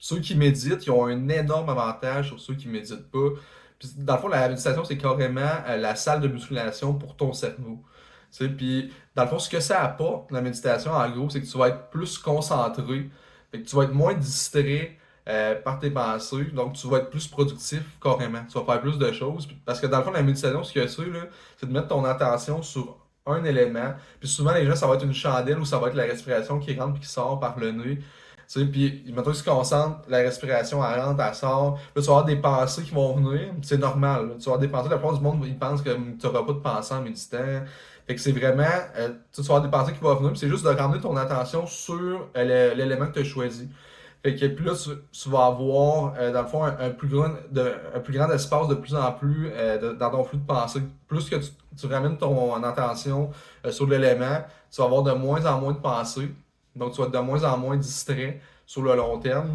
ceux qui méditent, ils ont un énorme avantage sur ceux qui méditent pas. Puis, dans le fond, la méditation, c'est carrément la salle de musculation pour ton cerveau. Tu sais, puis, dans le fond, ce que ça apporte, la méditation, en gros, c'est que tu vas être plus concentré, fait que tu vas être moins distrait par tes pensées, donc tu vas être plus productif carrément. Tu vas faire plus de choses. Parce que dans le fond, la méditation, ce que c'est, là, c'est de mettre ton attention sur un élément. Puis souvent, les gens, ça va être une chandelle ou ça va être la respiration qui rentre et qui sort par le nez. Tu sais, puis mettons que tu te concentres, la respiration, elle rentre, elle sort. Là, tu vas avoir des pensées qui vont venir. C'est normal. Là. Tu vas avoir des pensées. La plupart du monde, ils pensent que tu n'auras pas de pensée en méditant. Fait que c'est vraiment, tu vas avoir des pensées qui vont venir. Puis c'est juste de ramener ton attention sur l'élément que tu as choisi. Fait que puis là, tu vas avoir, dans le fond, un plus grand espace de plus en plus dans ton flux de pensée. Plus que tu ramènes ton attention sur l'élément, tu vas avoir de moins en moins de pensées. Donc, tu vas être de moins en moins distrait sur le long terme.